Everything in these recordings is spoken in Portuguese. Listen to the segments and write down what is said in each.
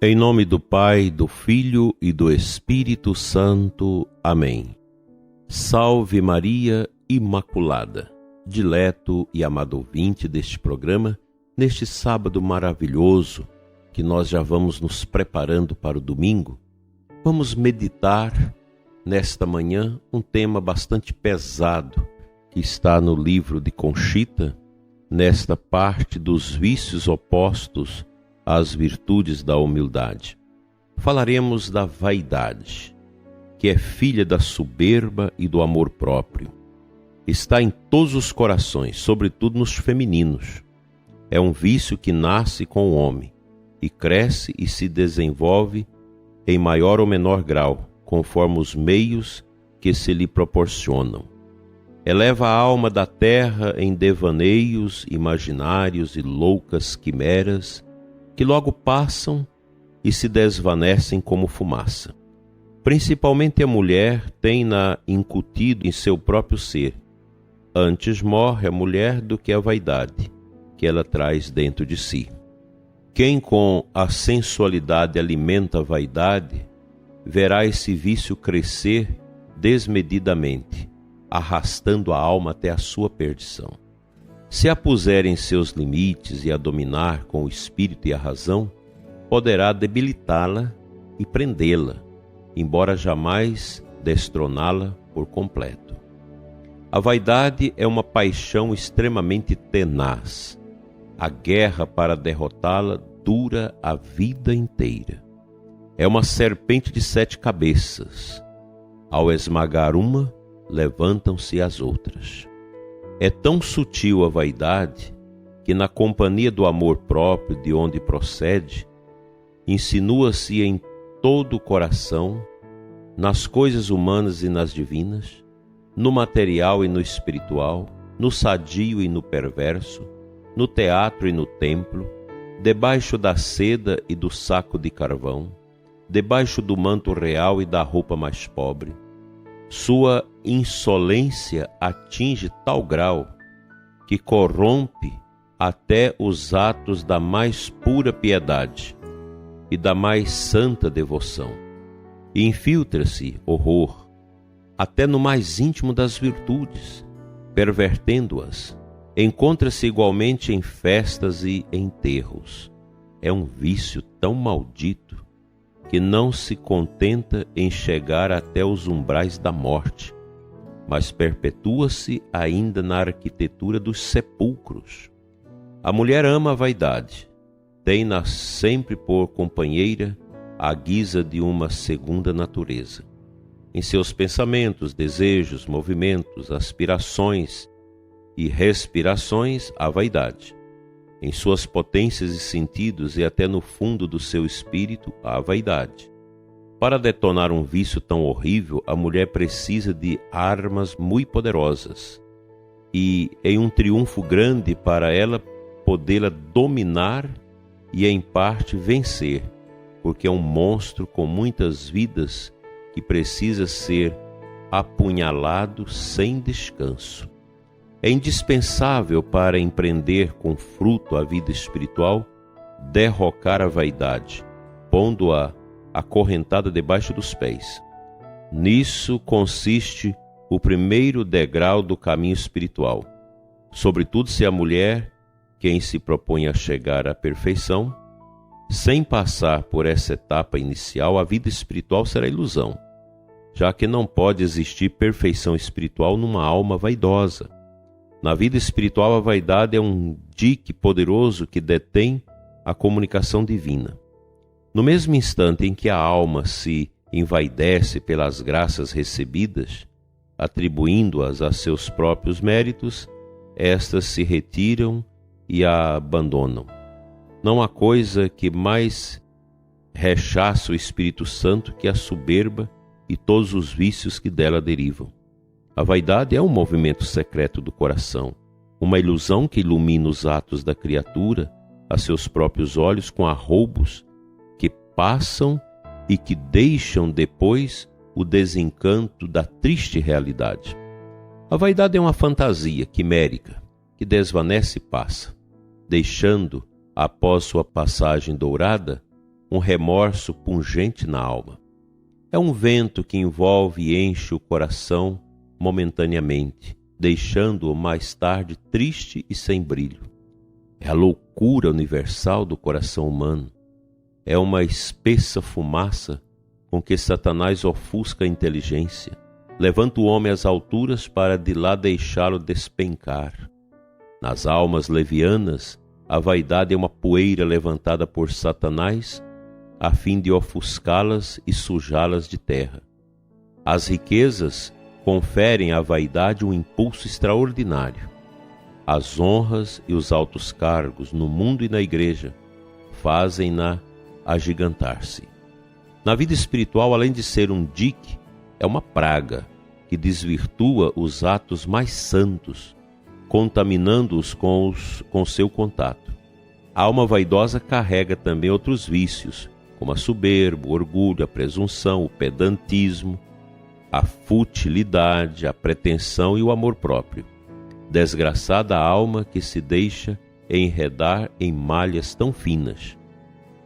Em nome do Pai, do Filho e do Espírito Santo. Amém. Salve Maria Imaculada, dileto e amado ouvinte deste programa, neste sábado maravilhoso que nós já vamos nos preparando para o domingo. Vamos meditar nesta manhã um tema bastante pesado que está no livro de Conchita, nesta parte dos vícios opostos às virtudes da humildade. Falaremos da vaidade, que é filha da soberba e do amor próprio. Está em todos os corações, sobretudo nos femininos. É um vício que nasce com o homem e cresce e se desenvolve em maior ou menor grau, conforme os meios que se lhe proporcionam. Eleva a alma da terra em devaneios imaginários e loucas quimeras que logo passam e se desvanecem como fumaça. Principalmente a mulher tem-na incutido em seu próprio ser. Antes morre a mulher do que a vaidade que ela traz dentro de si. Quem com a sensualidade alimenta a vaidade, verá esse vício crescer desmedidamente, arrastando a alma até a sua perdição. Se a puser em seus limites e a dominar com o espírito e a razão, poderá debilitá-la e prendê-la, embora jamais destroná-la por completo. A vaidade é uma paixão extremamente tenaz. A guerra para derrotá-la dura a vida inteira. É uma serpente de 7 cabeças. Ao esmagar uma, levantam-se as outras. É tão sutil a vaidade que, na companhia do amor próprio de onde procede, insinua-se em todo o coração, nas coisas humanas e nas divinas, no material e no espiritual, no sadio e no perverso, no teatro e no templo, debaixo da seda e do saco de carvão, debaixo do manto real e da roupa mais pobre. Sua insolência atinge tal grau que corrompe até os atos da mais pura piedade e da mais santa devoção. E infiltra-se horror até no mais íntimo das virtudes, pervertendo-as. Encontra-se igualmente em festas e enterros. É um vício tão maldito que não se contenta em chegar até os umbrais da morte, mas perpetua-se ainda na arquitetura dos sepulcros. A mulher ama a vaidade, tem-na sempre por companheira à guisa de uma segunda natureza. Em seus pensamentos, desejos, movimentos, aspirações e respirações, a vaidade. Em suas potências e sentidos e até no fundo do seu espírito, a vaidade. Para detonar um vício tão horrível, a mulher precisa de armas muito poderosas e em um triunfo grande para ela podê-la dominar e em parte vencer, porque é um monstro com muitas vidas que precisa ser apunhalado sem descanso. É indispensável para empreender com fruto a vida espiritual, derrocar a vaidade, pondo-a acorrentada debaixo dos pés. Nisso consiste o primeiro degrau do caminho espiritual. Sobretudo se a mulher, quem se propõe a chegar à perfeição, sem passar por essa etapa inicial, a vida espiritual será ilusão, já que não pode existir perfeição espiritual numa alma vaidosa. Na vida espiritual, a vaidade é um dique poderoso que detém a comunicação divina. No mesmo instante em que a alma se envaidece pelas graças recebidas, atribuindo-as a seus próprios méritos, estas se retiram e a abandonam. Não há coisa que mais rechaça o Espírito Santo que a soberba e todos os vícios que dela derivam. A vaidade é um movimento secreto do coração, uma ilusão que ilumina os atos da criatura a seus próprios olhos com arroubos que passam e que deixam depois o desencanto da triste realidade. A vaidade é uma fantasia quimérica que desvanece e passa, deixando, após sua passagem dourada, um remorso pungente na alma. É um vento que envolve e enche o coração momentaneamente, deixando-o mais tarde triste e sem brilho. É a loucura universal do coração humano. É uma espessa fumaça com que Satanás ofusca a inteligência, levanta o homem às alturas para de lá deixá-lo despencar. Nas almas levianas, a vaidade é uma poeira levantada por Satanás a fim de ofuscá-las e sujá-las de terra. As riquezas conferem à vaidade um impulso extraordinário. As honras e os altos cargos no mundo e na igreja fazem-na agigantar-se. Na vida espiritual, além de ser um dique, é uma praga que desvirtua os atos mais santos, contaminando-os com seu contato. A alma vaidosa carrega também outros vícios, como a soberba, o orgulho, a presunção, o pedantismo, a futilidade, a pretensão e o amor próprio. Desgraçada alma que se deixa enredar em malhas tão finas.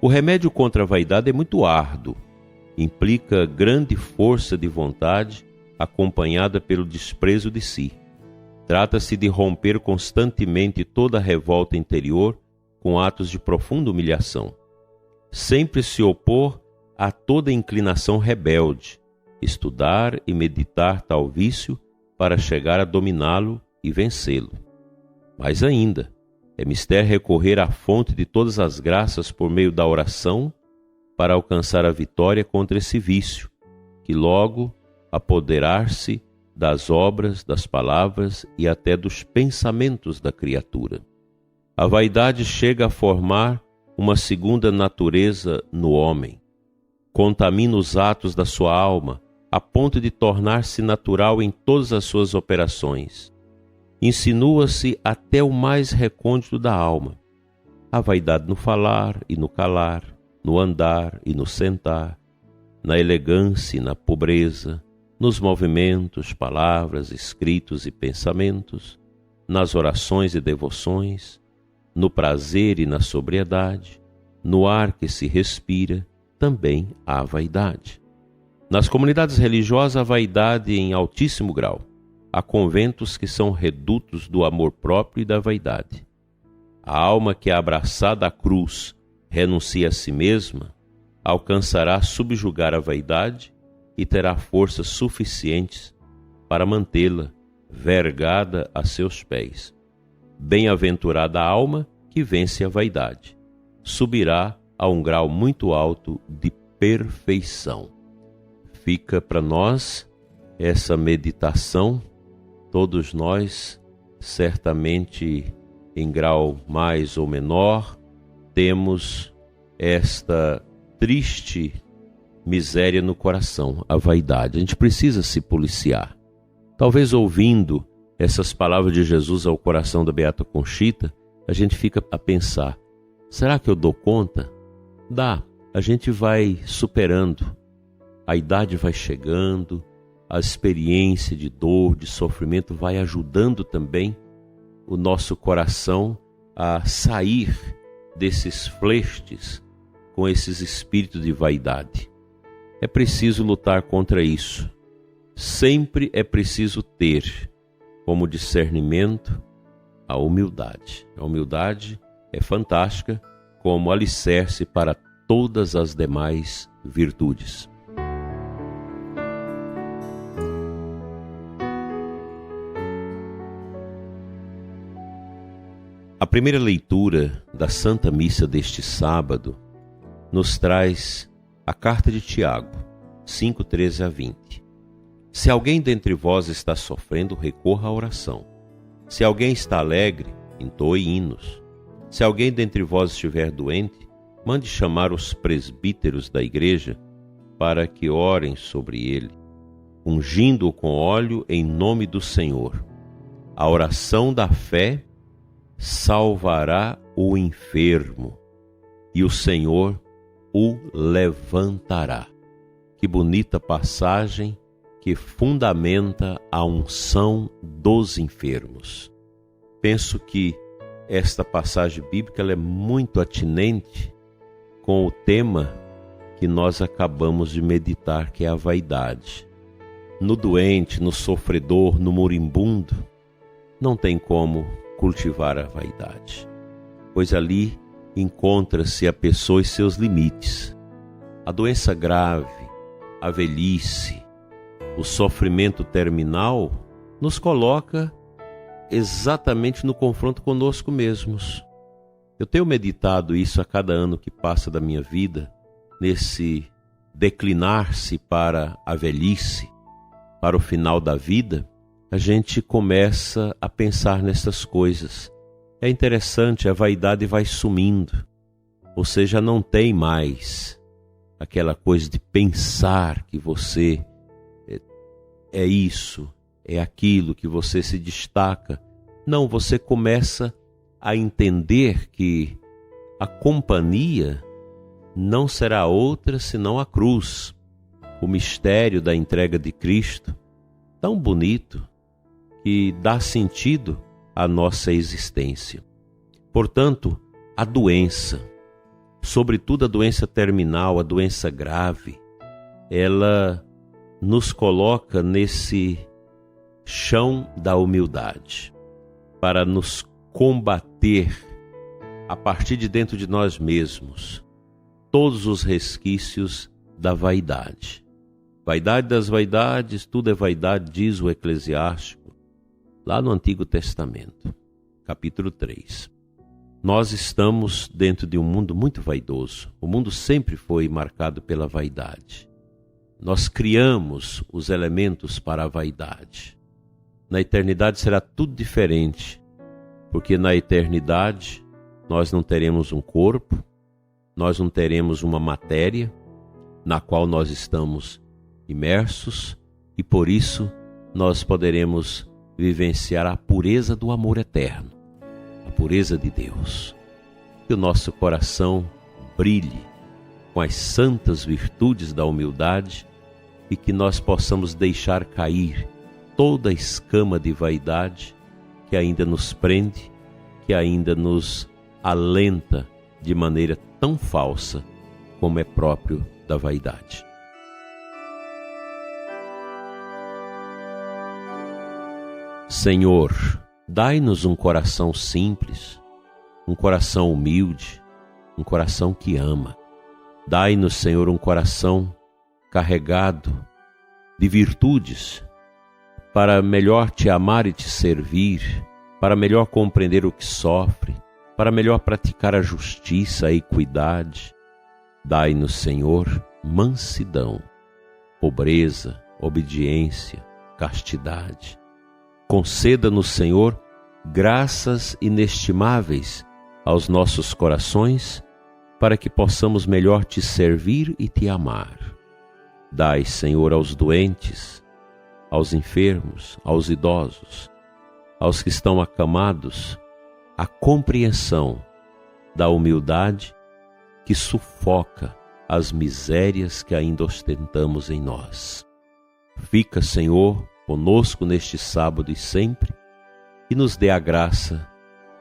O remédio contra a vaidade é muito árduo, implica grande força de vontade acompanhada pelo desprezo de si. Trata-se de romper constantemente toda a revolta interior com atos de profunda humilhação. Sempre se opor a toda inclinação rebelde, estudar e meditar tal vício para chegar a dominá-lo e vencê-lo. Mais ainda, é mister recorrer à fonte de todas as graças por meio da oração para alcançar a vitória contra esse vício, que logo apoderar-se das obras, das palavras e até dos pensamentos da criatura. A vaidade chega a formar uma segunda natureza no homem. Contamina os atos da sua alma, a ponto de tornar-se natural em todas as suas operações. Insinua-se até o mais recôndito da alma. A vaidade no falar e no calar, no andar e no sentar, na elegância e na pobreza, nos movimentos, palavras, escritos e pensamentos, nas orações e devoções, no prazer e na sobriedade, no ar que se respira, também há vaidade. Nas comunidades religiosas, a vaidade em altíssimo grau. Há conventos que são redutos do amor próprio e da vaidade. A alma que é abraçada à cruz renuncia a si mesma, alcançará subjugar a vaidade e terá forças suficientes para mantê-la vergada a seus pés. Bem-aventurada a alma que vence a vaidade, subirá a um grau muito alto de perfeição. Fica para nós essa meditação, todos nós, certamente em grau mais ou menor, temos esta triste miséria no coração, a vaidade. A gente precisa se policiar. Talvez ouvindo essas palavras de Jesus ao coração da Beata Conchita, a gente fica a pensar, será que eu dou conta? Dá, a gente vai superando, a idade vai chegando, a experiência de dor, de sofrimento vai ajudando também o nosso coração a sair desses flechtes com esses espíritos de vaidade. É preciso lutar contra isso. Sempre é preciso ter como discernimento a humildade. A humildade é fantástica como alicerce para todas as demais virtudes. A primeira leitura da Santa Missa deste sábado nos traz a carta de Tiago, 5:13-20. Se alguém dentre vós está sofrendo, recorra à oração. Se alguém está alegre, entoe hinos. Se alguém dentre vós estiver doente, mande chamar os presbíteros da igreja para que orem sobre ele, ungindo-o com óleo em nome do Senhor. A oração da fé salvará o enfermo e o Senhor o levantará. Que bonita passagem que fundamenta a unção dos enfermos. Penso que esta passagem bíblica ela é muito atinente com o tema que nós acabamos de meditar, que é a vaidade. No doente, no sofredor, no moribundo, não tem como cultivar a vaidade, pois ali encontra-se a pessoa e seus limites. A doença grave, a velhice, o sofrimento terminal nos coloca exatamente no confronto conosco mesmos. Eu tenho meditado isso a cada ano que passa da minha vida, nesse declinar-se para a velhice, para o final da vida. A gente começa a pensar nessas coisas. É interessante, a vaidade vai sumindo. Ou seja, não tem mais aquela coisa de pensar que você é isso, é aquilo, que você se destaca. Não, você começa a entender que a companhia não será outra senão a cruz, o mistério da entrega de Cristo, tão bonito, que dá sentido à nossa existência. Portanto, a doença, sobretudo a doença terminal, a doença grave, ela nos coloca nesse chão da humildade, para nos combater a partir de dentro de nós mesmos todos os resquícios da vaidade. Vaidade das vaidades, tudo é vaidade, diz o Eclesiástico, lá no Antigo Testamento, capítulo 3. Nós estamos dentro de um mundo muito vaidoso. O mundo sempre foi marcado pela vaidade. Nós criamos os elementos para a vaidade. Na eternidade será tudo diferente, porque na eternidade nós não teremos um corpo, nós não teremos uma matéria na qual nós estamos imersos, e por isso nós poderemos vivenciar a pureza do amor eterno, a pureza de Deus. Que o nosso coração brilhe com as santas virtudes da humildade e que nós possamos deixar cair toda a escama de vaidade que ainda nos prende, que ainda nos alenta de maneira tão falsa como é próprio da vaidade. Senhor, dai-nos um coração simples, um coração humilde, um coração que ama. Dai-nos, Senhor, um coração carregado de virtudes, para melhor te amar e te servir, para melhor compreender o que sofre, para melhor praticar a justiça, a equidade. Dai-nos, Senhor, mansidão, pobreza, obediência, castidade. Conceda-nos, Senhor, graças inestimáveis aos nossos corações, para que possamos melhor te servir e te amar. Dai, Senhor, aos doentes, aos enfermos, aos idosos, aos que estão acamados, a compreensão da humildade que sufoca as misérias que ainda ostentamos em nós. Fica, Senhor, conosco neste sábado e sempre, e nos dê a graça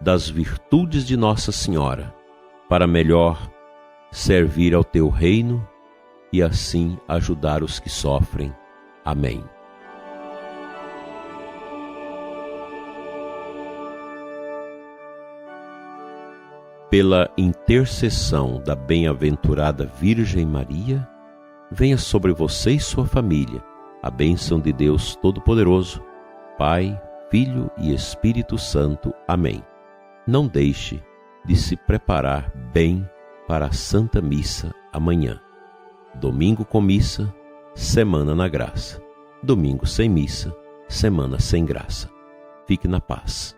das virtudes de Nossa Senhora, para melhor servir ao Teu reino e assim ajudar os que sofrem. Amém. Pela intercessão da bem-aventurada Virgem Maria, venha sobre você e sua família a bênção de Deus Todo-Poderoso, Pai, Filho e Espírito Santo. Amém. Não deixe de se preparar bem para a Santa Missa amanhã. Domingo com missa, semana na graça. Domingo sem missa, semana sem graça. Fique na paz.